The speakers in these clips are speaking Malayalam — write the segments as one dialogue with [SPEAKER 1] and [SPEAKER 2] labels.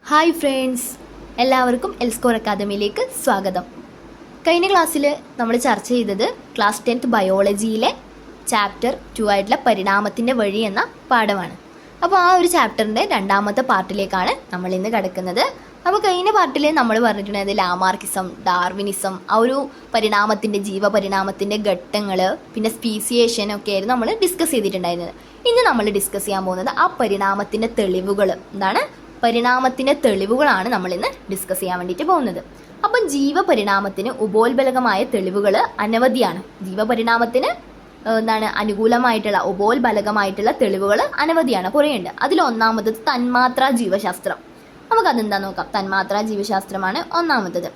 [SPEAKER 1] ഹായ് ഫ്രണ്ട്സ്, എല്ലാവർക്കും എൽസ്കോർ അക്കാദമിയിലേക്ക് സ്വാഗതം. കഴിഞ്ഞ ക്ലാസ്സിൽ നമ്മൾ ചർച്ച ചെയ്തത് ക്ലാസ് 10th ബയോളജിയിലെ ചാപ്റ്റർ 2 ആയിട്ടുള്ള പരിണാമത്തിൻ്റെ വഴി എന്ന പാഠമാണ്. അപ്പോൾ ആ ഒരു ചാപ്റ്ററിൻ്റെ രണ്ടാമത്തെ പാർട്ടിലേക്കാണ് നമ്മൾ ഇന്ന് കിടക്കുന്നത്. അപ്പോൾ കഴിഞ്ഞ പാർട്ടിൽ നമ്മൾ പറഞ്ഞിട്ടുണ്ടായത് ലാമാർക്കിസം, ഡാർവിനിസം, ആ ഒരു പരിണാമത്തിൻ്റെ ജീവപരിണാമത്തിൻ്റെ ഘട്ടങ്ങൾ, പിന്നെ സ്പീസിയേഷൻ ഒക്കെ ആയിരുന്നു നമ്മൾ ഡിസ്കസ് ചെയ്തിട്ടുണ്ടായിരുന്നത്. ഇന്ന് നമ്മൾ ഡിസ്കസ് ചെയ്യാൻ പോകുന്നത് ആ പരിണാമത്തിൻ്റെ തെളിവുകൾ, എന്താണ് പരിണാമത്തിൻ്റെ തെളിവുകളാണ് നമ്മൾ ഇന്ന് ഡിസ്കസ് ചെയ്യാൻ വേണ്ടിയിട്ട് പോകുന്നത്. അപ്പം ജീവപരിണാമത്തിന് ഉപോത്ബലകമായ തെളിവുകൾ അനവധിയാണ്. ജീവപരിണാമത്തിന് അനുകൂലമായിട്ടുള്ള ഉപോത്ബലകമായിട്ടുള്ള തെളിവുകൾ അനവധിയാണ്, കുറേയുണ്ട്. അതിലൊന്നാമത്തത് തന്മാത്രാ ജീവശാസ്ത്രം. നമുക്കതെന്താ നോക്കാം. തന്മാത്രാ ജീവശാസ്ത്രമാണ് ഒന്നാമത്തത്.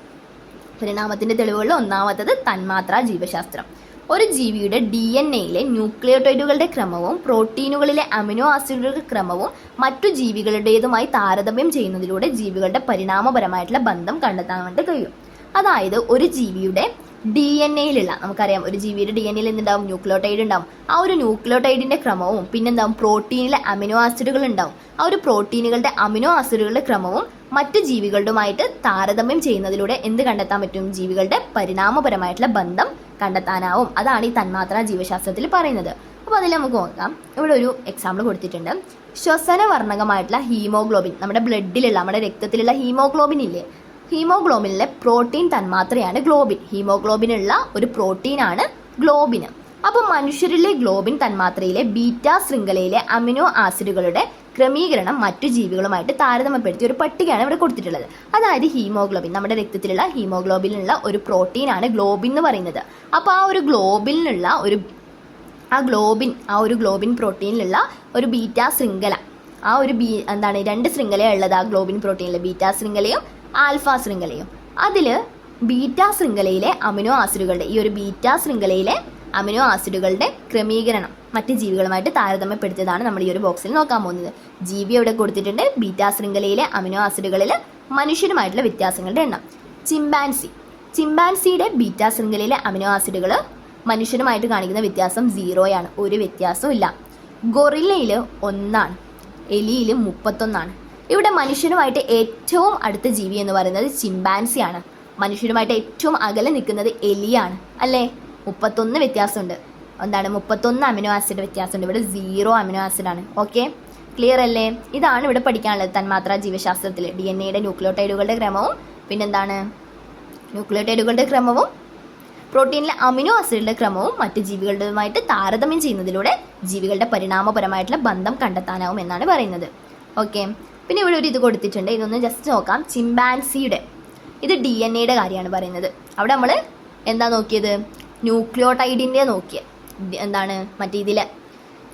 [SPEAKER 1] പരിണാമത്തിൻ്റെ തെളിവുകളിൽ ഒന്നാമത്തത് തന്മാത്രാ ജീവശാസ്ത്രം. ഒരു ജീവിയുടെ DNA-യിലെ ന്യൂക്ലിയോടൈഡുകളുടെ ക്രമവും പ്രോട്ടീനുകളിലെ അമിനോ ആസിഡുകളുടെ ക്രമവും മറ്റു ജീവികളുടേതുമായി താരതമ്യം ചെയ്യുന്നതിലൂടെ ജീവികളുടെ പരിണാമപരമായിട്ടുള്ള ബന്ധം കണ്ടെത്താൻ വേണ്ടി കഴിയും. അതായത് ഒരു ജീവിയുടെ DNA-യിലുള്ള, നമുക്കറിയാം ഒരു ജീവിയുടെ DNA-യിൽ എന്തുണ്ടാവും, ന്യൂക്ലിയോടൈഡ് ഉണ്ടാവും. ആ ഒരു ന്യൂക്ലിയോടൈഡിൻ്റെ ക്രമവും പിന്നെന്താവും പ്രോട്ടീനിലെ അമിനോ ആസിഡുകൾ ഉണ്ടാവും. ആ ഒരു പ്രോട്ടീനുകളുടെ അമിനോ ആസിഡുകളുടെ ക്രമവും മറ്റു ജീവികളുമായിട്ട് താരതമ്യം ചെയ്യുന്നതിലൂടെ എന്ത് കണ്ടെത്താൻ പറ്റും, ജീവികളുടെ പരിണാമപരമായിട്ടുള്ള ബന്ധം കണ്ടെത്താനാവും. അതാണ് ഈ തന്മാത്രാ ജീവശാസ്ത്രത്തിൽ പറയുന്നത്. അപ്പോൾ അതിൽ നമുക്ക് നോക്കാം. ഇവിടെ ഒരു എക്സാമ്പിൾ കൊടുത്തിട്ടുണ്ട്. ശ്വസന വർണ്ണകമായിട്ടുള്ള ഹീമോഗ്ലോബിൻ, നമ്മുടെ ബ്ലഡിലുള്ള, നമ്മുടെ രക്തത്തിലുള്ള ഹീമോഗ്ലോബിൻ ഇല്ലേ, ഹീമോഗ്ലോബിനിലെ പ്രോട്ടീൻ തന്മാത്രയാണ് ഗ്ലോബിൻ. ഹീമോഗ്ലോബിനുള്ള ഒരു പ്രോട്ടീനാണ് ഗ്ലോബിന്. അപ്പോൾ മനുഷ്യരിലെ ഗ്ലോബിൻ തന്മാത്രയിലെ ബീറ്റാ ശൃംഖലയിലെ അമിനോ ആസിഡുകളുടെ ക്രമീകരണം മറ്റു ജീവികളുമായിട്ട് താരതമ്യപ്പെടുത്തിയ ഒരു പട്ടികയാണ് ഇവിടെ കൊടുത്തിട്ടുള്ളത്. അതായത് ഹീമോഗ്ലോബിൻ, നമ്മുടെ രക്തത്തിലുള്ള ഹീമോഗ്ലോബിനുള്ള ഒരു പ്രോട്ടീനാണ് ഗ്ലോബിൻ എന്ന് പറയുന്നത്. അപ്പോൾ ആ ഒരു ഗ്ലോബിനുള്ള ആ ഒരു ഗ്ലോബിൻ പ്രോട്ടീനിലുള്ള ഒരു ബീറ്റാ ശൃംഖല, ആ ഒരു രണ്ട് ശൃംഖലയാണ് ഉള്ളത് ആ ഗ്ലോബിൻ പ്രോട്ടീനിൽ, ബീറ്റാ ശൃംഖലയും ആൽഫ ശൃംഖലയും. അതിൽ ബീറ്റാ ശൃംഖലയിലെ അമിനോ ആസിഡുകളുടെ, ഈ ഒരു ബീറ്റാ ശൃംഖലയിലെ അമിനോ ആസിഡുകളുടെ ക്രമീകരണം മറ്റ് ജീവികളുമായിട്ട് താരതമ്യപ്പെടുത്തിയതാണ് നമ്മൾ ഈ ഒരു ബോക്സിൽ നോക്കാൻ പോകുന്നത്. ജീവി ഇവിടെ കൊടുത്തിട്ടുണ്ട്. ബീറ്റാ ശൃംഖലയിലെ അമിനോ ആസിഡുകളിൽ മനുഷ്യരുമായിട്ടുള്ള വ്യത്യാസങ്ങളുടെ എണ്ണം. ചിമ്പാൻസിയുടെ ബീറ്റാ ശൃംഖലയിലെ അമിനോ ആസിഡുകൾ മനുഷ്യരുമായിട്ട് കാണിക്കുന്ന വ്യത്യാസം 0 ഒരു വ്യത്യാസവും ഇല്ല. ഗൊറില്ലയിൽ 1, എലിയിൽ 31. ഇവിടെ മനുഷ്യരുമായിട്ട് ഏറ്റവും അടുത്ത ജീവി എന്ന് പറയുന്നത് ചിമ്പാൻസിയാണ്. മനുഷ്യരുമായിട്ട് ഏറ്റവും അകലെ നിൽക്കുന്നത് എലിയാണ്, അല്ലേ? 31 വ്യത്യാസമുണ്ട്. 31 അമിനോ ആസിഡ് വ്യത്യാസമുണ്ട്. ഇവിടെ 0 അമിനോ ആസിഡാണ്. ഓക്കെ, ക്ലിയർ അല്ലേ? ഇതാണ് ഇവിടെ പഠിക്കാനുള്ളത് തന്മാത്രാ ജീവശാസ്ത്രത്തിൽ. DNA-യുടെ ന്യൂക്ലിയോടൈഡുകളുടെ ക്രമവും ന്യൂക്ലിയോടൈഡുകളുടെ ക്രമവും പ്രോട്ടീനിലെ അമിനോ ആസിഡുകളുടെ ക്രമവും മറ്റ് ജീവികളുമായിട്ട് താരതമ്യം ചെയ്യുന്നതിലൂടെ ജീവികളുടെ പരിണാമപരമായിട്ടുള്ള ബന്ധം കണ്ടെത്താനാവും എന്നാണ് പറയുന്നത്. ഓക്കെ, പിന്നെ ഇവിടെ ഒരു ഇത് കൊടുത്തിട്ടുണ്ട്. ഇതൊന്ന് ജസ്റ്റ് നോക്കാം. ചിമ്പാൻസിയുടെ, ഇത് DNA-യുടെ കാര്യമാണ് പറയുന്നത്. അവിടെ നമ്മൾ എന്താ നോക്കിയത്, ന്യൂക്ലിയോടൈഡിൻ്റെ നോക്കിയത്. മറ്റേ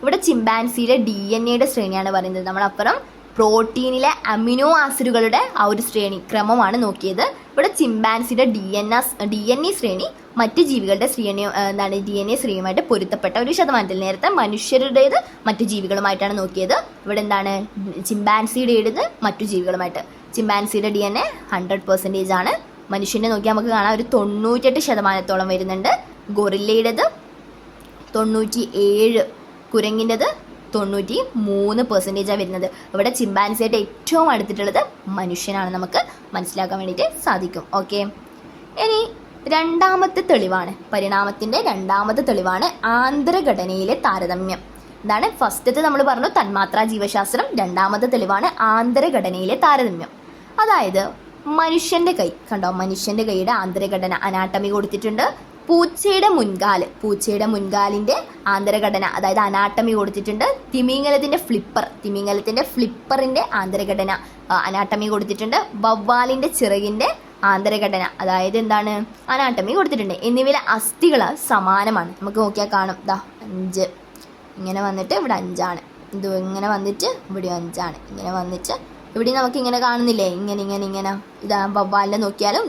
[SPEAKER 1] ഇവിടെ ചിമ്പാൻസിയിലെ DNA-യുടെ ശ്രേണിയാണ് പറയുന്നത്. നമ്മളപ്പുറം പ്രോട്ടീനിലെ അമിനോ ആസിഡുകളുടെ ആ ഒരു ശ്രേണി ക്രമമാണ് നോക്കിയത്. ഇവിടെ ചിമ്പാൻസിയുടെ DNA ശ്രേണി മറ്റ് ജീവികളുടെ ശ്രേണി DNA ശ്രേണിയുമായിട്ട് പൊരുത്തപ്പെട്ട ഒരു ശതമാനത്തിൽ. നേരത്തെ മനുഷ്യരുടേത് മറ്റു ജീവികളുമായിട്ടാണ് നോക്കിയത്. ഇവിടെ ചിമ്പാൻസിയുടേത് മറ്റു ജീവികളുമായിട്ട്. ചിമ്പാൻസിയുടെ DNA 100% ആണ്. മനുഷ്യൻ്റെ നോക്കിയാൽ നമുക്ക് കാണാം ഒരു 98% വരുന്നുണ്ട്. ഗൊറില്ലയുടേത് 97, കുരങ്ങിൻ്റെത് 93% വരുന്നത്. ഇവിടെ ചിമ്പാൻസിയായിട്ട് ഏറ്റവും അടുത്തിട്ടുള്ളത് മനുഷ്യനാണ്, നമുക്ക് മനസ്സിലാക്കാൻ വേണ്ടിയിട്ട് സാധിക്കും. ഓക്കെ, ഇനി രണ്ടാമത്തെ തെളിവാണ്, പരിണാമത്തിൻ്റെ രണ്ടാമത്തെ തെളിവാണ് ആന്തരഘടനയിലെ താരതമ്യം. ഫസ്റ്റത്തെ നമ്മൾ പറഞ്ഞു തന്മാത്രാ ജീവശാസ്ത്രം. രണ്ടാമത്തെ തെളിവാണ് ആന്തരഘടനയിലെ താരതമ്യം. അതായത് മനുഷ്യൻ്റെ കൈ കണ്ടോ, മനുഷ്യൻ്റെ കൈയുടെ ആന്തരഘടന അനാട്ടമി കൊടുത്തിട്ടുണ്ട്. പൂച്ചയുടെ മുൻകാലിൻ്റെ ആന്തരഘടന, അതായത് അനാട്ടമി കൊടുത്തിട്ടുണ്ട്. തിമിംഗലത്തിൻ്റെ ഫ്ലിപ്പറിൻ്റെ ആന്തരഘടന അനാട്ടമി കൊടുത്തിട്ടുണ്ട്. വവ്വാലിൻ്റെ ചിറകിൻ്റെ ആന്തരഘടന, അതായത് അനാട്ടമി കൊടുത്തിട്ടുണ്ട്. എന്നിവയിലെ അസ്ഥികൾ സമാനമാണ്. നമുക്ക് നോക്കിയാൽ കാണും, 5 ഇങ്ങനെ വന്നിട്ട് ഇവിടെ 5 ഇത് ഇങ്ങനെ വന്നിട്ട് ഇവിടെ 5 ഇങ്ങനെ വന്നിട്ട് ഇവിടെ നമുക്ക് ഇങ്ങനെ കാണുന്നില്ലേ, ഇങ്ങനെ വവ്വാലിനെ നോക്കിയാലും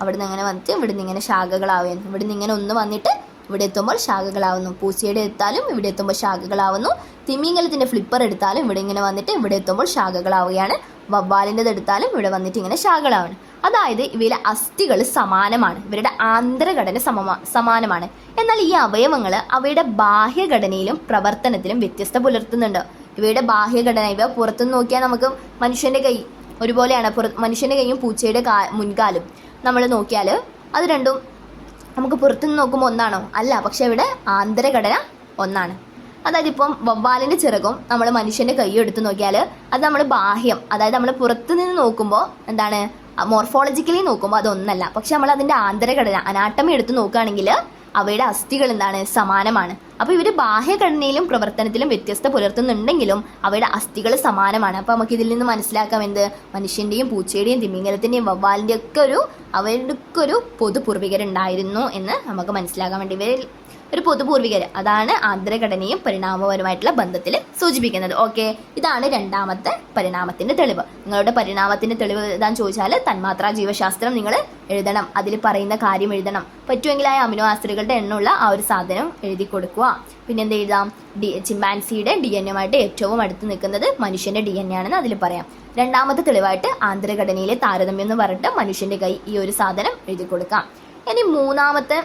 [SPEAKER 1] അവിടെ നിന്ന് ഇങ്ങനെ വന്നിട്ട് ഇവിടെ നിന്ന് ഇങ്ങനെ ശാഖകളാവുന്നു. ഇവിടെ നിന്ന് ഇങ്ങനെ ഒന്ന് വന്നിട്ട് ഇവിടെ എത്തുമ്പോൾ ശാഖകളാവുന്നു. പൂച്ചയുടെ എടുത്താലും ഇവിടെ എത്തുമ്പോൾ ശാഖകളാവുന്നു. തിമിംഗലത്തിൻ്റെ ഫ്ലിപ്പർ എടുത്താലും ഇവിടെ ഇങ്ങനെ വന്നിട്ട് ഇവിടെ എത്തുമ്പോൾ ശാഖകളാവുകയാണ്. വവ്വാലിൻ്റെത് എടുത്താലും ഇവിടെ വന്നിട്ട് ഇങ്ങനെ ശാഖകളാവണം. അതായത് ഇവയിലെ അസ്ഥികൾ സമാനമാണ്, ഇവരുടെ ആന്തരഘടന സമാനമാണ്. എന്നാൽ ഈ അവയവങ്ങൾ അവയുടെ ബാഹ്യഘടനയിലും പ്രവർത്തനത്തിലും വ്യത്യസ്ത പുലർത്തുന്നുണ്ട്. ഇവയുടെ ബാഹ്യഘടന, ഇവ പുറത്തുനിന്ന് നോക്കിയാൽ നമുക്ക് മനുഷ്യൻ്റെ കൈ ഒരുപോലെയാണ്. മനുഷ്യൻ്റെ കൈയും പൂച്ചയുടെ മുൻകാലും നമ്മൾ നോക്കിയാൽ അത് രണ്ടും നമുക്ക് പുറത്തുനിന്ന് നോക്കുമ്പോൾ ഒന്നാണോ? അല്ല. പക്ഷെ ഇവിടെ ആന്തരഘടന ഒന്നാണ്. അതായത് ഇപ്പം വവ്വാലിൻ്റെ ചിറകും നമ്മൾ മനുഷ്യൻ്റെ കൈയും എടുത്ത് നോക്കിയാൽ അത് നമ്മൾ ബാഹ്യം, അതായത് നമ്മൾ പുറത്തു നിന്ന് നോക്കുമ്പോൾ എന്താണ്, മോർഫോളജിക്കലി നോക്കുമ്പോൾ അതൊന്നല്ല. പക്ഷെ നമ്മൾ അതിൻ്റെ ആന്തരഘടന, അനാട്ടമി എടുത്ത് നോക്കുകയാണെങ്കിൽ അവയുടെ അസ്ഥികൾ എന്താണ്, സമാനമാണ്. അപ്പോൾ ഇവർ ബാഹ്യഘടനയിലും പ്രവർത്തനത്തിലും വ്യത്യസ്ത പുലർത്തുന്നുണ്ടെങ്കിലും അവയുടെ അസ്ഥികൾ സമാനമാണ്. അപ്പോൾ നമുക്ക് ഇതിൽ നിന്ന് മനസ്സിലാക്കാം എന്ത്, മനുഷ്യൻ്റെയും പൂച്ചയുടെയും തിമിംഗലത്തിൻ്റെയും വവ്വാലിൻ്റെയും ഒക്കെ അവരുടെയൊക്കെ ഒരു പൊതുപൂർവികരുണ്ടായിരുന്നു എന്ന് നമുക്ക് മനസ്സിലാക്കാൻ വേണ്ടി ഇവരിൽ ഒരു പൊതുപൂർവികർ, അതാണ് ആന്തരഘടനയും പരിണാമപരമായിട്ടുള്ള ബന്ധത്തിൽ സൂചിപ്പിക്കുന്നത്. ഓക്കെ, ഇതാണ് രണ്ടാമത്തെ പരിണാമത്തിന്റെ തെളിവ്. നിങ്ങളുടെ പരിണാമത്തിന്റെ തെളിവ് എഴുതാൻ ചോദിച്ചാൽ തന്മാത്രാ ജീവശാസ്ത്രം നിങ്ങൾ എഴുതണം, അതിൽ പറയുന്ന കാര്യം എഴുതണം. പറ്റുമെങ്കിൽ ആ അമിനോ ആസിഡുകളുടെ എണ്ണമുള്ള ആ ഒരു സാധനം എഴുതി കൊടുക്കുക. പിന്നെ എന്ത് എഴുതാം, ചിമ്പാൻസിയുടെ DNA ആയിട്ട് ഏറ്റവും അടുത്ത് നിൽക്കുന്നത് മനുഷ്യന്റെ DNA ആണെന്ന് അതിൽ പറയാം. രണ്ടാമത്തെ തെളിവായിട്ട് ആന്തരഘടനയിലെ താരതമ്യം എന്ന് പറഞ്ഞിട്ട് മനുഷ്യന്റെ കൈ, ഈ ഒരു സാധനം എഴുതി കൊടുക്കാം. ഇനി മൂന്നാമത്തെ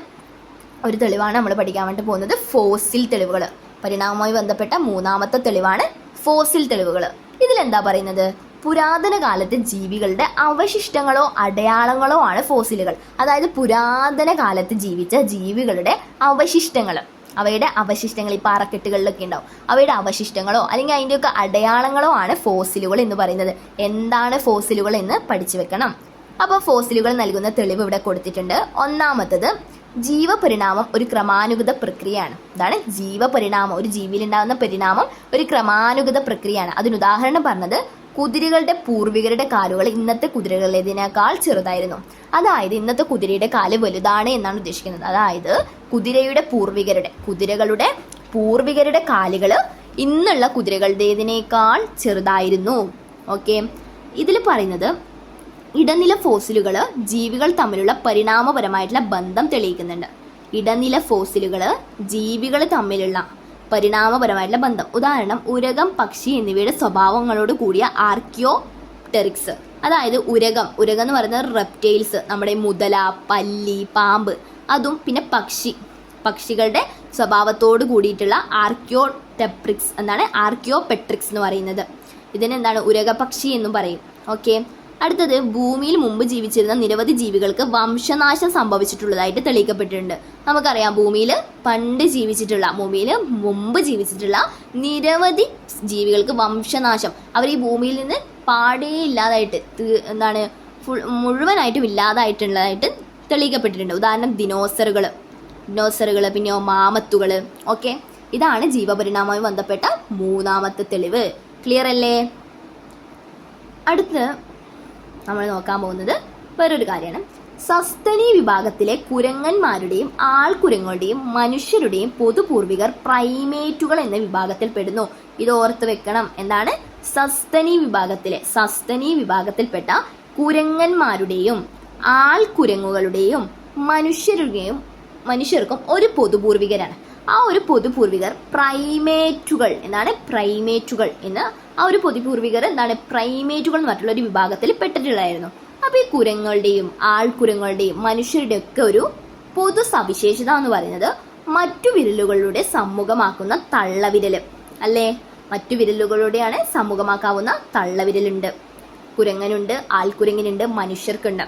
[SPEAKER 1] ഒരു തെളിവാണ് നമ്മൾ പഠിക്കാൻ വേണ്ടി പോകുന്നത്, ഫോസിൽ തെളിവുകൾ. പരിണാമവുമായി ബന്ധപ്പെട്ട മൂന്നാമത്തെ തെളിവാണ് ഫോസിൽ തെളിവുകൾ. ഇതിലെന്താ പറയുന്നത്, പുരാതന കാലത്തെ ജീവികളുടെ അവശിഷ്ടങ്ങളോ അടയാളങ്ങളോ ആണ് ഫോസിലുകൾ. അതായത് പുരാതന കാലത്ത് ജീവിച്ച ജീവികളുടെ അവശിഷ്ടങ്ങൾ, അവയുടെ അവശിഷ്ടങ്ങൾ, ഈ പാറക്കെട്ടുകളിലൊക്കെ ഉണ്ടാവും, അവയുടെ അവശിഷ്ടങ്ങളോ അല്ലെങ്കിൽ അതിൻ്റെയൊക്കെ അടയാളങ്ങളോ ആണ് ഫോസിലുകൾ എന്ന് പറയുന്നത്. എന്താണ് ഫോസിലുകൾ എന്ന് പഠിച്ചു വെക്കണം. അപ്പോൾ ഫോസിലുകൾ നൽകുന്ന തെളിവ് ഇവിടെ കൊടുത്തിട്ടുണ്ട്. ഒന്നാമത്തത്, ജീവപരിണാമം ഒരു ക്രമാനുഗത പ്രക്രിയയാണ്. ഇതാണ് ജീവപരിണാമം, ഒരു ജീവിയിൽ ഉണ്ടാകുന്ന പരിണാമം ഒരു ക്രമാനുഗത പ്രക്രിയയാണ്. അതിനുദാഹരണം പറഞ്ഞത്, കുതിരകളുടെ പൂർവികരുടെ കാലുകൾ ഇന്നത്തെ കുതിരകളേതിനേക്കാൾ ചെറുതായിരുന്നു. അതായത് ഇന്നത്തെ കുതിരയുടെ കാല് വലുതാണ് എന്നാണ് ഉദ്ദേശിക്കുന്നത്. അതായത് കുതിരകളുടെ പൂർവികരുടെ കാലുകൾ ഇന്നുള്ള കുതിരകളുടേതിനേക്കാൾ ചെറുതായിരുന്നു. ഓക്കെ, ഇതിൽ പറയുന്നത് ഇടനില ഫോസിലുകൾ ജീവികൾ തമ്മിലുള്ള പരിണാമപരമായിട്ടുള്ള ബന്ധം തെളിയിക്കുന്നുണ്ട്. ഇടനില ഫോസിലുകൾ ജീവികൾ തമ്മിലുള്ള പരിണാമപരമായിട്ടുള്ള ബന്ധം. ഉദാഹരണം, ഉരകം, പക്ഷി എന്നിവയുടെ സ്വഭാവങ്ങളോട് കൂടിയ ആർക്കിയോപ്ടെറിക്സ്. അതായത് ഉരകം എന്ന് പറയുന്നത് റെപ്റ്റൈൽസ്, നമ്മുടെ മുതല, പല്ലി, പാമ്പ്, അതും പിന്നെ പക്ഷികളുടെ സ്വഭാവത്തോട് കൂടിയിട്ടുള്ള ആർക്കിയോപെട്രിക്സ് എന്ന് പറയുന്നത്. ഇതിനെന്താണ്, ഉരകപക്ഷി എന്നും പറയും. ഓക്കെ, അടുത്തത്, ഭൂമിയിൽ മുമ്പ് ജീവിച്ചിരുന്ന നിരവധി ജീവികൾക്ക് വംശനാശം സംഭവിച്ചിട്ടുള്ളതായിട്ട് തെളിയിക്കപ്പെട്ടിട്ടുണ്ട്. നമുക്കറിയാം, ഭൂമിയിൽ മുമ്പ് ജീവിച്ചിട്ടുള്ള നിരവധി ജീവികൾക്ക് വംശനാശം, അവർ ഈ ഭൂമിയിൽ നിന്ന് പാടേ ഇല്ലാതായിട്ട് മുഴുവനായിട്ടും ഇല്ലാതായിട്ടുള്ളതായിട്ട് തെളിയിക്കപ്പെട്ടിട്ടുണ്ട്. ഉദാഹരണം, ദിനോസറുകൾ, പിന്നെ മാമത്തുകൾ. ഓക്കെ, ഇതാണ് ജീവപരിണാമവുമായി ബന്ധപ്പെട്ട മൂന്നാമത്തെ തെളിവ്. ക്ലിയർ അല്ലേ? അടുത്ത് നമ്മൾ നോക്കാൻ പോകുന്നത് വേറൊരു കാര്യമാണ്. സസ്തനി വിഭാഗത്തിലെ കുരങ്ങന്മാരുടെയും ആൾക്കുരങ്ങളുടെയും മനുഷ്യരുടെയും പൊതുപൂർവികർ പ്രൈമേറ്റുകൾ എന്ന വിഭാഗത്തിൽ പെടുന്നു. ഇത് ഓർത്ത് വെക്കണം. എന്താണ്, സസ്തനി വിഭാഗത്തിൽപ്പെട്ട കുരങ്ങന്മാരുടെയും ആൾക്കുരങ്ങുകളുടെയും മനുഷ്യർക്കും ഒരു പൊതുപൂർവികരാണ്. ആ ഒരു പൊതുപൂർവികർ പ്രൈമേറ്റുകൾ എന്ന് ആ ഒരു പൊതുപൂർവികർ പ്രൈമേറ്റുകൾ എന്ന് പറഞ്ഞിട്ടുള്ള ഒരു വിഭാഗത്തിൽ പെട്ടിട്ടുള്ളതായിരുന്നു. അപ്പോൾ ഈ കുരങ്ങളുടെയും ആൾക്കുരങ്ങളുടെയും മനുഷ്യരുടെയും ഒക്കെ ഒരു പൊതു സവിശേഷത എന്ന് പറയുന്നത് മറ്റു വിരലുകളുടെ സമ്മുഖമാക്കുന്ന തള്ളവിരൽ അല്ലേ. മറ്റു വിരലുകളുടെയാണ് സമ്മുഖമാക്കാവുന്ന തള്ളവിരലുണ്ട്. കുരങ്ങനുണ്ട്, ആൾക്കുരങ്ങിനുണ്ട്, മനുഷ്യർക്കുണ്ട്.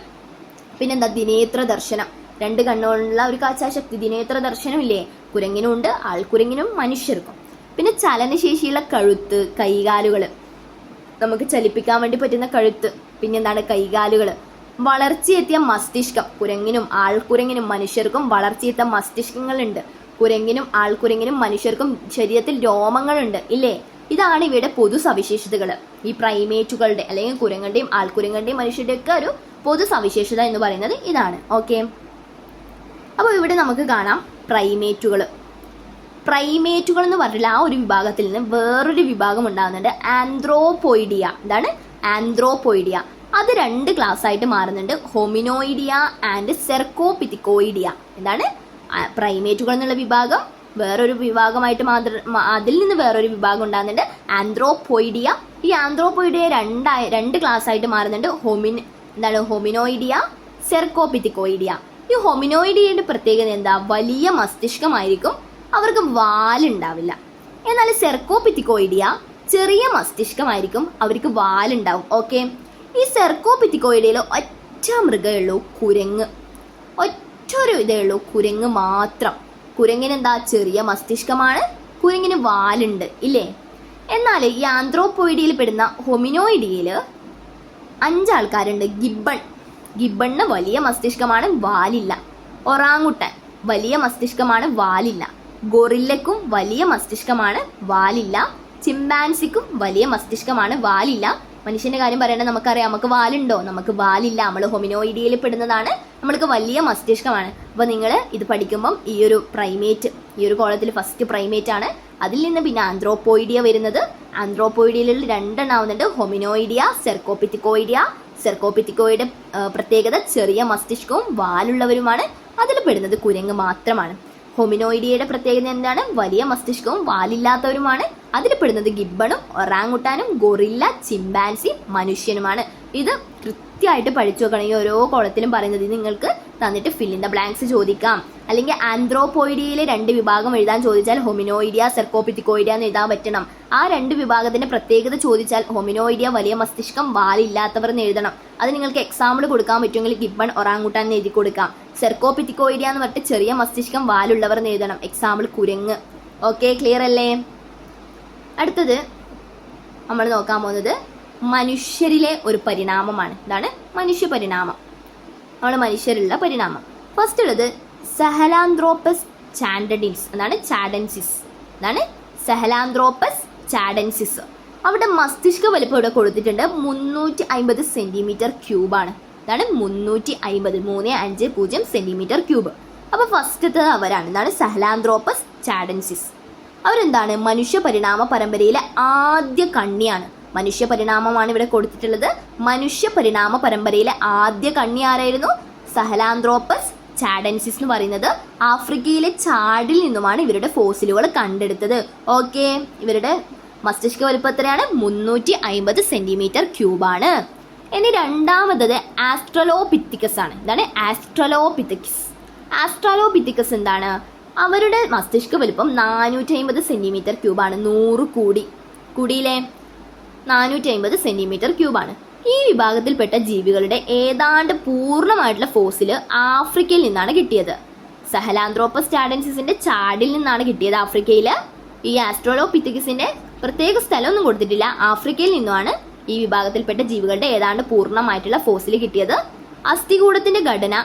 [SPEAKER 1] പിന്നെന്താ, ദിനേത്ര ദർശനം, രണ്ട് കണ്ണുകളുള്ള ഒരു കാഴ്ചാശക്തി, ദിനേത്ര ദർശനം ഇല്ലേ, കുരങ്ങിനുണ്ട്, ആൾക്കുരങ്ങിനും മനുഷ്യർക്കും. പിന്നെ ചലനശേഷിയുള്ള കഴുത്ത്, കൈകാലുകൾ, നമുക്ക് ചലിപ്പിക്കാൻ വേണ്ടി പറ്റുന്ന കഴുത്ത്, പിന്നെന്താണ് കൈകാലുകൾ. വളർച്ചയെത്തിയ മസ്തിഷ്കം, കുരങ്ങിനും ആൾക്കുരങ്ങിനും മനുഷ്യർക്കും വളർച്ചയെത്തിയ മസ്തിഷ്കങ്ങളുണ്ട്. കുരങ്ങിനും ആൾക്കുരങ്ങിനും മനുഷ്യർക്കും ശരീരത്തിൽ രോമങ്ങളുണ്ട് ഇല്ലേ. ഇതാണ് ഇവയുടെ പൊതു സവിശേഷതകൾ. ഈ പ്രൈമേറ്റുകളുടെ അല്ലെങ്കിൽ കുരങ്ങളുടെയും ആൾക്കുരങ്ങളുടെയും മനുഷ്യരുടെയും ഒക്കെ ഒരു പൊതു സവിശേഷത എന്ന് പറയുന്നത് ഇതാണ്. ഓക്കെ, അപ്പോൾ ഇവിടെ നമുക്ക് കാണാം പ്രൈമേറ്റുകൾ എന്ന് പറഞ്ഞിട്ടുള്ള ആ ഒരു വിഭാഗത്തിൽ നിന്ന് വേറൊരു വിഭാഗം ഉണ്ടാകുന്നുണ്ട്, ആന്ത്രോപോയിഡിയ. എന്താണ് ആന്ത്രോപോയിഡിയ? അത് രണ്ട് ക്ലാസ് ആയിട്ട് മാറുന്നുണ്ട്, ഹോമിനോയിഡിയ ആൻഡ് സെർക്കോപിത്തിക്കോയിഡിയ. എന്താണ് പ്രൈമേറ്റുകൾ എന്നുള്ള വിഭാഗം വേറൊരു വിഭാഗമായിട്ട് അതിൽ നിന്ന് വേറൊരു വിഭാഗം ഉണ്ടാകുന്നുണ്ട്, ആന്ത്രോപോയിഡിയ. ഈ ആന്ത്രോപോയിഡിയ രണ്ട് ക്ലാസ് ആയിട്ട് മാറുന്നുണ്ട്, ഹോമിനോയിഡിയ, സെർക്കോപിത്തിക്കോയിഡിയ. ഈ ഹോമിനോയിഡിയയുടെ പ്രത്യേകത എന്താ? വലിയ മസ്തിഷ്കമായിരിക്കും, അവർക്ക് വാലുണ്ടാവില്ല. എന്നാൽ സെർക്കോപിത്തിക്കോയിഡിയ ചെറിയ മസ്തിഷ്കമായിരിക്കും, അവർക്ക് വാലുണ്ടാവും. ഓക്കെ, ഈ സെർക്കോപിത്തിക്കോയിഡയിൽ ഒറ്റ മൃഗമുള്ളൂ, കുരങ്ങ്. ഒറ്റൊരു ഇതേ ഉള്ളൂ, കുരങ്ങ് മാത്രം. കുരങ്ങിന് എന്താ, ചെറിയ മസ്തിഷ്കമാണ്, കുരങ്ങിന് വാലുണ്ട് ഇല്ലേ. എന്നാൽ ഈ ആന്ത്രോപോയിഡിയിൽ പെടുന്ന ഹൊമിനോയിഡിയിൽ 5 ആൾക്കാരുണ്ട്. ഗിബ്ബണിന് വലിയ മസ്തിഷ്കമാണ്, വാലില്ല. ഒറാങ്ങുട്ടൻ വലിയ മസ്തിഷ്കമാണ്, വാലില്ല. ഗൊറില്ലക്കും വലിയ മസ്തിഷ്കമാണ്, വാലില്ല. ചിമ്പാൻസിക്കും വലിയ മസ്തിഷ്കമാണ്, വാലില്ല. മനുഷ്യന്റെ കാര്യം പറയണത് നമുക്കറിയാം, നമുക്ക് വാലുണ്ടോ? നമുക്ക് വാലില്ല. നമ്മൾ ഹൊമിനോയിഡിയയിൽ പെടുന്നതാണ്, നമ്മൾക്ക് വലിയ മസ്തിഷ്കമാണ്. അപ്പോൾ നിങ്ങൾ ഇത് പഠിക്കുമ്പം ഈ ഒരു പ്രൈമേറ്റ്, ഈ ഒരു കോളത്തിൽ ഫസ്റ്റ് പ്രൈമേറ്റ് ആണ്. അതിൽ നിന്ന് പിന്നെ ആന്ത്രോപോയിഡിയ വരുന്നത്. ആന്ത്രോപോയിഡിയയിൽ 2 എണ്ണാവുന്നുണ്ട്, ഹൊമിനോയിഡിയ, സെർക്കോപിത്തിക്കോയിഡിയ. സെർക്കോപിത്തിക്കോയുടെ പ്രത്യേകത ചെറിയ മസ്തിഷ്കവും വാലുള്ളവരുമാണ്. അതിൽ പെടുന്നത് കുരങ്ങ് മാത്രമാണ്. ഹൊമിനോയിഡിയയുടെ പ്രത്യേകത എന്താണ്? വലിയ മസ്തിഷ്കവും വാലില്ലാത്തവരുമാണ്. അതിൽ പെടുന്നത് ഗിബ്ബണും ഒറാങ്ങുട്ടാനും ഗൊറില്ല, ചിമ്പാൻസി, മനുഷ്യനുമാണ്. ഇത് കൃത്യമായിട്ട് പഠിച്ചു വെക്കണം. ഈ ഓരോ കോളത്തിലും പറയുന്നത് നിങ്ങൾക്ക് തന്നിട്ട് ഫിൽ ഇൻ ദ ബ്ലാങ്ക്സ് ചോദിക്കാം. അല്ലെങ്കിൽ ആന്ത്രോപോയിഡിയയിലെ 2 വിഭാഗം എഴുതാൻ ചോദിച്ചാൽ ഹൊമിനോയിഡിയ, സെർക്കോപിത്തിക്കോയിഡിയ എന്ന് എഴുതാൻ പറ്റണം. ആ 2 വിഭാഗത്തിന്റെ പ്രത്യേകത ചോദിച്ചാൽ ഹൊമിനോയിഡിയ വലിയ മസ്തിഷ്കം, വാലില്ലാത്തവർ എന്ന് എഴുതണം. അത് നിങ്ങൾക്ക് എക്സാമ്പിൾ കൊടുക്കാൻ പറ്റുമെങ്കിൽ ഗിബ്ബൺ, ഒറാങ്ങുട്ടാൻ എന്ന് എഴുതി കൊടുക്കാം. സെർക്കോപിത്തിക്കോയിഡിയ എന്ന് പറഞ്ഞിട്ട് ചെറിയ മസ്തിഷ്കം, വാലുള്ളവർ എന്ന് എഴുതണം. എക്സാമ്പിൾ കുരങ്ങ്. ഓക്കെ, ക്ലിയർ അല്ലേ? അടുത്തത് നമ്മൾ നോക്കാൻ പോകുന്നത് മനുഷ്യരിലെ ഒരു പരിണാമമാണ്. ഇതാണ് മനുഷ്യ പരിണാമം. നമ്മൾ മനുഷ്യരിലുള്ള പരിണാമം. ഫസ്റ്റ് ഉള്ളത് സഹലാന്ത്രോപ്പസ് ചാൻഡഡിൻസ്, അതാണ് ചാഡൻസിസ്. അതാണ് സഹലാന്ത്രോപ്പസ് ചാഡൻസിസ്. അവിടെ മസ്തിഷ്ക വലിപ്പം ഇവിടെ കൊടുത്തിട്ടുണ്ട് 350 സെന്റിമീറ്റർ ക്യൂബാണ്. ഇതാണ് 350 സെന്റിമീറ്റർ ക്യൂബ്. അപ്പൊ ഫസ്റ്റത്തെ അവരാണ്. ഇതാണ് സഹലാന്ത്രോപ്പസ് ചാഡൻസിസ്. അവരെന്താണ്? മനുഷ്യ പരിണാമ പരമ്പരയിലെ ആദ്യ കണ്ണിയാണ്. മനുഷ്യ പരിണാമമാണ് ഇവിടെ കൊടുത്തിട്ടുള്ളത്. മനുഷ്യ പരിണാമ പരമ്പരയിലെ ആദ്യ കണ്ണി ആരായിരുന്നു? സഹലാന്ത്രോപ്പസ് ചാഡൻസിസ് എന്ന് പറയുന്നത്. ആഫ്രിക്കയിലെ ചാടിൽ നിന്നുമാണ് ഇവരുടെ ഫോസിലുകൾ കണ്ടെടുത്തത്. ഓക്കെ, ഇവരുടെ മസ്തിഷ്ക വലുപ്പം എത്രയാണ്? 350 സെന്റിമീറ്റർ ക്യൂബാണ്. ഇനി രണ്ടാമത്തത് ആസ്ട്രലോപിത്തിക്കസ് ആണ്. ഇതാണ് ആസ്ട്രലോപിത്തിക്കസ്. ആസ്ട്രലോപിത്തിക്കസ് എന്താണ്? അവരുടെ മസ്തിഷ്ക വലുപ്പം 450 സെന്റിമീറ്റർ ക്യൂബാണ്. 100 കൂടിയിലെ 450 സെന്റിമീറ്റർ ക്യൂബാണ്. ഈ വിഭാഗത്തിൽപ്പെട്ട ജീവികളുടെ ഏതാണ്ട് പൂർണ്ണമായിട്ടുള്ള ഫോസില് ആഫ്രിക്കയിൽ നിന്നാണ് കിട്ടിയത്. സഹലാന്ത്രോപ്പസ് ചാഡൻസിസിന്റെ ചാടിൽ നിന്നാണ് കിട്ടിയത് ആഫ്രിക്കയില്. ഈ ആസ്ട്രലോപിത്തിക്കസിന്റെ പ്രത്യേക സ്ഥലമൊന്നും കൊടുത്തിട്ടില്ല. ആഫ്രിക്കയിൽ നിന്നുമാണ് ഈ വിഭാഗത്തിൽപ്പെട്ട ജീവികളുടെ ഏതാണ്ട് പൂർണ്ണമായിട്ടുള്ള ഫോസിൽ കിട്ടിയത്. അസ്ഥികൂടത്തിന്റെ ഘടന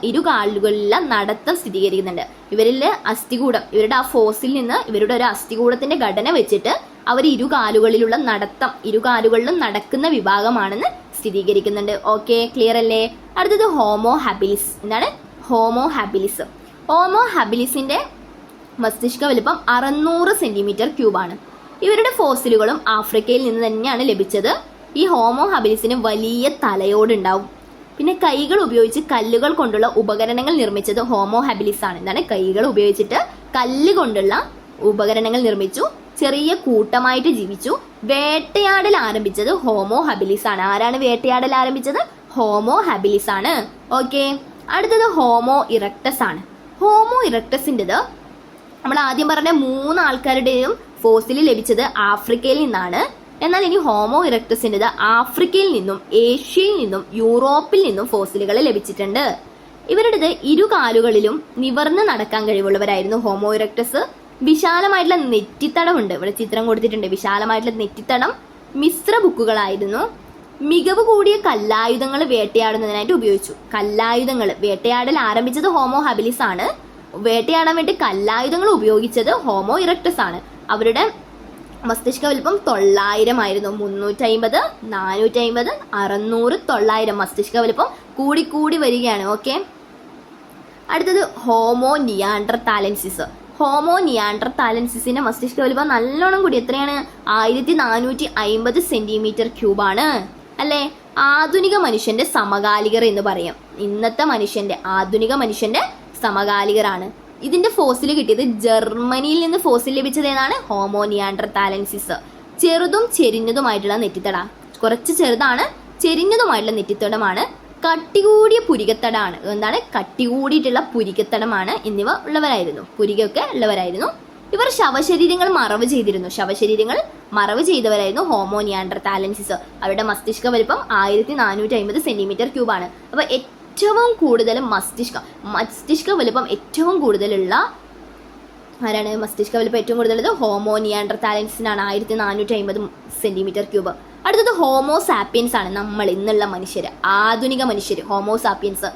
[SPEAKER 1] ഇരുകാലുകളിലുള്ള നടത്തം സ്ഥിരീകരിക്കുന്നുണ്ട്. ഇവരില് അസ്ഥികൂടം, ഇവരുടെ ആ ഫോസിൽ നിന്ന് ഇവരുടെ ഒരു അസ്ഥികൂടത്തിന്റെ ഘടന വെച്ചിട്ട് അവർ ഇരുകാലുകളിലും നടക്കുന്ന വിഭാഗമാണെന്ന് സ്ഥിരീകരിക്കുന്നുണ്ട്. ഓക്കെ, ക്ലിയർ അല്ലേ? അടുത്തത് ഹോമോ ഹാബിലിസ്. എന്താണ് ഹോമോ ഹാബിലിസ്? ഹോമോ ഹാബിലിസിന്റെ മസ്തിഷ്ക വലുപ്പം 600 സെന്റിമീറ്റർ ക്യൂബാണ്. ഇവരുടെ ഫോസിലുകളും ആഫ്രിക്കയിൽ നിന്ന് തന്നെയാണ് ലഭിച്ചത്. ഈ ഹോമോ ഹാബിലിസിന് വലിയ തലയോടുണ്ടാവും. പിന്നെ കൈകൾ ഉപയോഗിച്ച് കല്ലുകൾ കൊണ്ടുള്ള ഉപകരണങ്ങൾ നിർമ്മിച്ചത് ഹോമോ ഹാബിലിസ് ആണ്. എന്താണ്? കൈകൾ ഉപയോഗിച്ചിട്ട് കല്ല് കൊണ്ടുള്ള ഉപകരണങ്ങൾ നിർമ്മിച്ചു. ചെറിയ കൂട്ടമായിട്ട് ജീവിച്ചു. വേട്ടയാടൽ ആരംഭിച്ചത് ഹോമോ ഹാബിലിസ് ആണ്. ആരാണ് വേട്ടയാടൽ ആരംഭിച്ചത്? ഹോമോ ഹാബിലിസ് ആണ്. ഓക്കെ, അടുത്തത് ഹോമോ ഇറക്ടസ് ആണ്. ഹോമോ ഇറക്ടസിൻ്റെത് നമ്മൾ ആദ്യം പറഞ്ഞ 3 ആൾക്കാരുടെയും ഫോസിൽ ലഭിച്ചത് ആഫ്രിക്കയിൽ നിന്നാണ്. എന്നാൽ ഇനി ഹോമോ ഇറക്ടസിൻ്റെത് ആഫ്രിക്കയിൽ നിന്നും ഏഷ്യയിൽ നിന്നും യൂറോപ്പിൽ നിന്നും ഫോസിലുകൾ ലഭിച്ചിട്ടുണ്ട്. ഇവരുടേത് ഇരുകാലുകളിലും നിവർന്ന് നടക്കാൻ കഴിവുള്ളവരായിരുന്നു ഹോമോ ഇറക്ടസ്. വിശാലമായിട്ടുള്ള നെറ്റിത്തടമുണ്ട്. ഇവിടെ ചിത്രം കൊടുത്തിട്ടുണ്ട്. വിശാലമായിട്ടുള്ള നെറ്റിത്തടം. മിശ്ര ബുക്കുകളായിരുന്നു. മികവ് കൂടിയ കല്ലായുധങ്ങൾ വേട്ടയാടുന്നതിനായിട്ട് ഉപയോഗിച്ചു. കല്ലായുധങ്ങൾ വേട്ടയാടൽ ആരംഭിച്ചത് ഹോമോ ഹാബിലിസ് ആണ്. വേട്ടയാടാൻ വേണ്ടി കല്ലായുധങ്ങൾ ഉപയോഗിച്ചത് ഹോമോ ഇറക്ടസ് ആണ്. അവരുടെ മസ്തിഷ്ക വലുപ്പം 900 ആയിരുന്നു. 350, 450, 600, 900 മസ്തിഷ്ക വലുപ്പം കൂടി വരികയാണ്. ഓക്കെ, അടുത്തത് ഹോമോ നിയാൻഡർതാലൻസിസ്. ഹോമോ നിയാൻഡർതാലൻസിന്റെ മസ്തിഷ്ക വലുപ്പം നല്ലോണം കൂടി. എത്രയാണ്? 1450 സെന്റിമീറ്റർ ക്യൂബാണ്. അല്ലേ? ആധുനിക മനുഷ്യന്റെ സമകാലികർ എന്ന് പറയും. ഇന്നത്തെ ആധുനിക മനുഷ്യന്റെ സമകാലികരാണ്. ഇതിന്റെ ഫോസിൽ കിട്ടിയത് ജർമ്മനിയിൽ നിന്ന് ഫോസിൽ ലഭിച്ചത് ഏതാണ്? ഹോമോ നിയാൻഡർതാലൻസിസ്. ചെറുതും ചെരിഞ്ഞതുമായിട്ടുള്ള നെറ്റിത്തട. കുറച്ച് ചെറുതാണ്, ചെരിഞ്ഞതുമായിട്ടുള്ള നെറ്റിത്തടമാണ്. കട്ടികൂടിയ പുരികത്തടാണ്. എന്താണ്? കട്ടികൂടിയിട്ടുള്ള പുരികത്തടമാണ് എന്നിവ ഉള്ളവരായിരുന്നു. പുരികയൊക്കെ ഉള്ളവരായിരുന്നു. ഇവർ ശവശരീരങ്ങൾ മറവ് ചെയ്തിരുന്നു. ശവശരീരങ്ങൾ മറവ് ചെയ്തവരായിരുന്നു ഹോമോ നിയാൻഡർതാലൻസിസ്. അവരുടെ മസ്തിഷ്ക വലിപ്പം 1450 സെന്റിമീറ്റർ ക്യൂബാണ്. അപ്പോൾ ഏറ്റവും കൂടുതൽ മസ്തിഷ്ക വലിപ്പം ഏറ്റവും കൂടുതലുള്ള ആരാണ്? മസ്തിഷ്ക വലിപ്പം ഏറ്റവും കൂടുതലുള്ളത് ഹോമോ നിയാൻഡർതാലൻസിനാണ്, 1450 സെന്റിമീറ്റർ ക്യൂബ്. അടുത്തത് ഹോമോ സാപ്പിയൻസ് ആണ്. നമ്മൾ ഇന്നുള്ള മനുഷ്യർ, ആധുനിക മനുഷ്യർ, ഹോമോ സാപ്പിയൻസ്.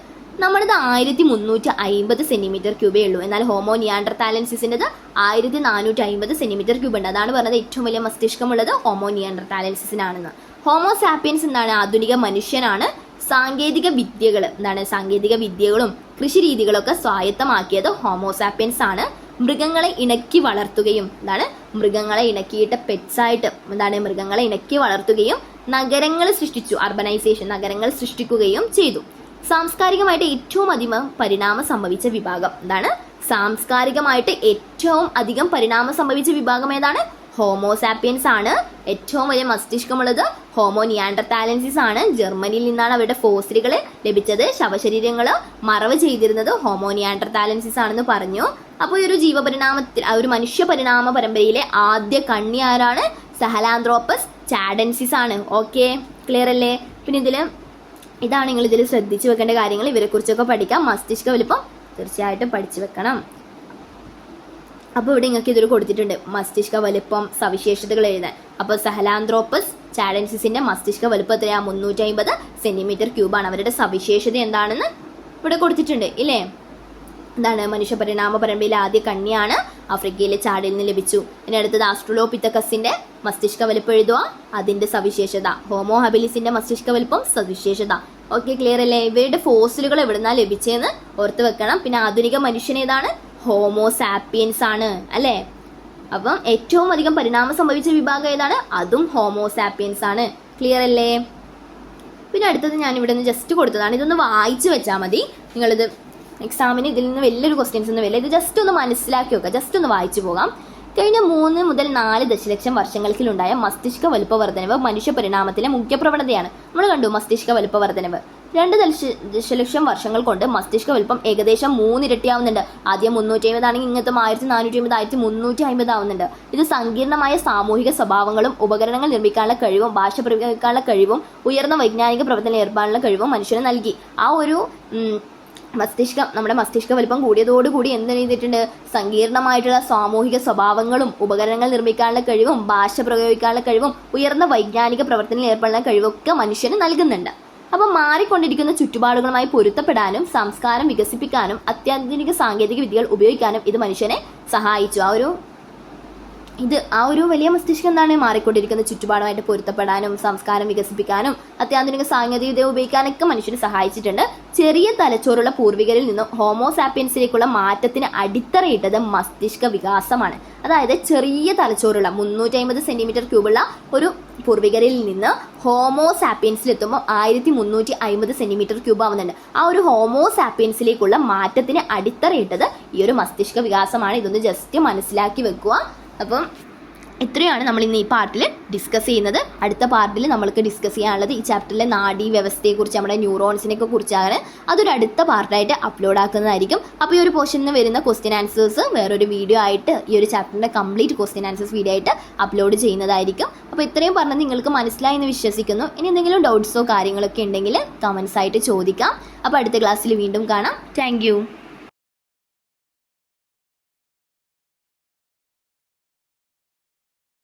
[SPEAKER 1] നമ്മളത് 1350 സെന്റിമീറ്റർ ക്യൂബേ ഉള്ളൂ. എന്നാൽ ഹോമോ നിയാൻഡർതാലൻസിൻ്റെത് 1450 സെന്റിമീറ്റർ ക്യൂബ് ഉണ്ട്. അതാണ് പറഞ്ഞത് ഏറ്റവും വലിയ മസ്തിഷ്കമുള്ളത് ഹോമോ നിയാൻഡർതാലൻസിനാണെന്ന്. ഹോമോ സാപ്പിയൻസ് എന്താണ്? ആധുനിക മനുഷ്യനാണ്. സാങ്കേതിക വിദ്യകളും കൃഷി രീതികളൊക്കെ സ്വായത്തമാക്കിയത് ഹോമോ സാപ്പിയൻസ് ആണ്. മൃഗങ്ങളെ ഇണക്കി വളർത്തുകയും മൃഗങ്ങളെ ഇണക്കിയിട്ട് പെറ്റ്സായിട്ട് മൃഗങ്ങളെ ഇണക്കി വളർത്തുകയും നഗരങ്ങൾ സൃഷ്ടിച്ചു, അർബനൈസേഷൻ, നഗരങ്ങൾ സൃഷ്ടിക്കുകയും ചെയ്തു. സാംസ്കാരികമായിട്ട് ഏറ്റവും അധികം പരിണാമം സംഭവിച്ച വിഭാഗം സാംസ്കാരികമായിട്ട് ഏറ്റവും അധികം പരിണാമം സംഭവിച്ച വിഭാഗം ഏതാണ്? ഹോമോ സാപ്പിയൻസ് ആണ്. ഏറ്റവും വലിയ മസ്തിഷ്കമുള്ളത് ഹോമോ നിയാൻഡർതാലൻസിസ് ആണ്. ജർമ്മനിയിൽ നിന്നാണ് അവരുടെ ഫോസിലുകൾ ലഭിച്ചത്. ശവശരീരങ്ങൾ മറവ് ചെയ്തിരുന്നത് ഹോമോ നിയാൻഡർതാലൻസിസ് ആണെന്ന് പറഞ്ഞു. അപ്പോൾ ഈ ഒരു ജീവപരിണാമത്തിൽ, ഒരു മനുഷ്യ പരിണാമ പരമ്പരയിലെ ആദ്യ കണ്ണി ആരാണ്? സഹലാന്ത്രോപ്പസ് ചാഡൻസിസ് ആണ്. ഓക്കെ, ക്ലിയർ അല്ലേ? പിന്നെ ഇതാണ് നിങ്ങൾ ഇതിൽ ശ്രദ്ധിച്ചു വെക്കേണ്ട കാര്യങ്ങൾ. ഇവരെക്കുറിച്ചൊക്കെ പഠിക്കാം. മസ്തിഷ്ക വലിപ്പം തീർച്ചയായിട്ടും പഠിച്ചു വെക്കണം. അപ്പോൾ ഇവിടെ നിങ്ങൾക്ക് ഇതൊരു കൊടുത്തിട്ടുണ്ട്, മസ്തിഷ്ക വലിപ്പം സവിശേഷതകൾ എഴുതാൻ. അപ്പോൾ സഹലാന്ത്രോപ്പസ് ചാഡൻസിസിന്റെ മസ്തിഷ്ക വലിപ്പം എത്രയാണ്? 350 സെന്റിമീറ്റർ ക്യൂബാണ്. അവരുടെ സവിശേഷത എന്താണെന്ന് ഇവിടെ കൊടുത്തിട്ടുണ്ട് ഇല്ലേ? മനുഷ്യ പരിണാമ പരമ്പരയിലെ ആദ്യ കണ്ണിയാണ്. ആഫ്രിക്കയിലെ ചാടിൽ നിന്ന് ലഭിച്ചു. ഇനി അടുത്തത് ആസ്ട്രലോപിത്തക്കസിന്റെ മസ്തിഷ്ക വലിപ്പം എഴുതുക, അതിന്റെ സവിശേഷത. ഹോമോ ഹബിലിസിന്റെ മസ്തിഷ്ക വലിപ്പം സവിശേഷത. ഓക്കെ, ക്ലിയർ അല്ലേ? ഇവയുടെ ഫോസിലുകൾ എവിടുന്നാ ലഭിച്ചതെന്ന് ഓർത്ത് വെക്കണം. പിന്നെ ആധുനിക മനുഷ്യൻ ഏതാണ്? ഹോമോ സാപ്പിയൻസ് ആണ് അല്ലേ? അപ്പം ഏറ്റവും അധികം പരിണാമം സംഭവിച്ച വിഭാഗം ഏതാണ്? അതും ഹോമോ സാപ്പിയൻസ് ആണ്. ക്ലിയർ അല്ലേ? പിന്നെ അടുത്തത് ഞാൻ ഇവിടെ നിന്ന് ജസ്റ്റ് കൊടുത്തതാണ്. ഇതൊന്ന് വായിച്ചു വെച്ചാൽ മതി. നിങ്ങളിത് എക്സാമിന് ഇതിൽ നിന്ന് വലിയൊരു ക്വസ്റ്റ്യൻസ് ഒന്നും വരില്ല. ഇത് ജസ്റ്റ് ഒന്ന് മനസ്സിലാക്കി വെക്കുക, ജസ്റ്റ് ഒന്ന് വായിച്ചു പോകാം. കഴിഞ്ഞ 3 മുതൽ 4 ദശലക്ഷം വർഷങ്ങൾക്കിലുണ്ടായ മസ്തിഷ്ക വലുപ്പ വർധനവ് മനുഷ്യ പരിണാമത്തിലെ മുഖ്യ പ്രവണതയാണ്. നമ്മൾ കണ്ടു മസ്തിഷ്ക വലുപ്പ വർധനവ്. 2 ദശലക്ഷം വർഷങ്ങൾ കൊണ്ട് മസ്തിഷ്ക വലുപ്പം ഏകദേശം 3 ഇരട്ടിയാവുന്നുണ്ട്. ആദ്യം 350 ആണെങ്കിൽ ഇങ്ങനത്തെ 1450 1350 ആവുന്നുണ്ട്. ഇത് സങ്കീർണമായ സാമൂഹിക സ്വഭാവങ്ങളും ഉപകരണങ്ങൾ നിർമ്മിക്കാനുള്ള കഴിവും ഭാഷ പ്രയോഗിക്കാനുള്ള കഴിവും ഉയർന്ന വൈജ്ഞാനിക പ്രവർത്തനം ഏർപ്പാടുള്ള കഴിവും മനുഷ്യന് നൽകി. ആ ഒരു നമ്മുടെ മസ്തിഷ്ക വലിപ്പം കൂടിയതോടുകൂടി എന്ത് ചെയ്തിട്ടുണ്ട്? സങ്കീർണമായിട്ടുള്ള സാമൂഹിക സ്വഭാവങ്ങളും ഉപകരണങ്ങൾ നിർമ്മിക്കാനുള്ള കഴിവും ഭാഷ പ്രയോഗിക്കാനുള്ള കഴിവും ഉയർന്ന വൈജ്ഞാനിക പ്രവർത്തനത്തിൽ ഏർപ്പെടുന്ന കഴിവൊക്കെ മനുഷ്യന് നൽകുന്നുണ്ട്. അപ്പം മാറിക്കൊണ്ടിരിക്കുന്ന ചുറ്റുപാടുകളുമായി പൊരുത്തപ്പെടാനും സംസ്കാരം വികസിപ്പിക്കാനും അത്യാധുനിക സാങ്കേതിക വിദ്യകൾ ഉപയോഗിക്കാനും ഇത് മനുഷ്യനെ സഹായിച്ചു. ആ ഒരു വലിയ മസ്തിഷ്കം എന്താണ്? മാറിക്കൊണ്ടിരിക്കുന്ന ചുറ്റുപാടുമായിട്ട് പൊരുത്തപ്പെടാനും സംസ്കാരം വികസിപ്പിക്കാനും അത്യാധുനിക സാങ്കേതിക വിദ്യ ഉപയോഗിക്കാനൊക്കെ മനുഷ്യന് സഹായിച്ചിട്ടുണ്ട്. ചെറിയ തലച്ചോറുള്ള പൂർവികരിൽ നിന്നും ഹോമോ സാപ്പിയൻസിലേക്കുള്ള മാറ്റത്തിന് അടിത്തറയിട്ടത് മസ്തിഷ്ക വികാസമാണ്. അതായത് ചെറിയ തലച്ചോറുള്ള 350 സെന്റിമീറ്റർ ക്യൂബുള്ള ഒരു പൂർവികരിൽ നിന്ന് ഹോമോ സാപ്പിയൻസിലെത്തുമ്പോൾ 1350 സെന്റിമീറ്റർ ക്യൂബ് ആവുന്നുണ്ട്. ആ ഒരു ഹോമോ സാപ്പിയൻസിലേക്കുള്ള മാറ്റത്തിന് അടിത്തറയിട്ടത് ഈ ഒരു മസ്തിഷ്ക വികാസമാണ്. ഇതൊന്ന് ജസ്റ്റ് മനസ്സിലാക്കി വെക്കുക. അപ്പം ഇത്രയാണ് നമ്മൾ ഇന്ന് ഈ പാർട്ടിൽ ഡിസ്കസ് ചെയ്യുന്നത്. അടുത്ത പാർട്ടിൽ നമ്മൾക്ക് ഡിസ്കസ് ചെയ്യാനുള്ളത് ഈ ചാപ്റ്ററിലെ നാഡീ വ്യവസ്ഥയെക്കുറിച്ച്, നമ്മുടെ ന്യൂറോൺസിനെയൊക്കെ കുറിച്ചാണ്. അതൊരു അടുത്ത പാർട്ടായിട്ട് അപ്ലോഡ് ആക്കുന്നതായിരിക്കും. അപ്പോൾ ഈ ഒരു പോർഷനിൽ നിന്ന് വരുന്ന ക്വസ്റ്റ്യൻ ആൻസേഴ്സ് വേറൊരു വീഡിയോ ആയിട്ട്, ഈ ഒരു ചാപ്റ്ററിൻ്റെ കംപ്ലീറ്റ് ക്വസ്റ്റ്യൻ ആൻസേഴ്സ് വീഡിയോ ആയിട്ട് അപ്ലോഡ് ചെയ്യുന്നതായിരിക്കും. അപ്പോൾ ഇത്രയും പറഞ്ഞത് നിങ്ങൾക്ക് മനസ്സിലായി എന്ന് വിശ്വസിക്കുന്നു. ഇനി എന്തെങ്കിലും ഡൗട്ട്സോ കാര്യങ്ങളൊക്കെ ഉണ്ടെങ്കിൽ കമൻസ് ആയിട്ട് ചോദിക്കാം. അപ്പോൾ അടുത്ത ക്ലാസ്സിൽ വീണ്ടും കാണാം. താങ്ക്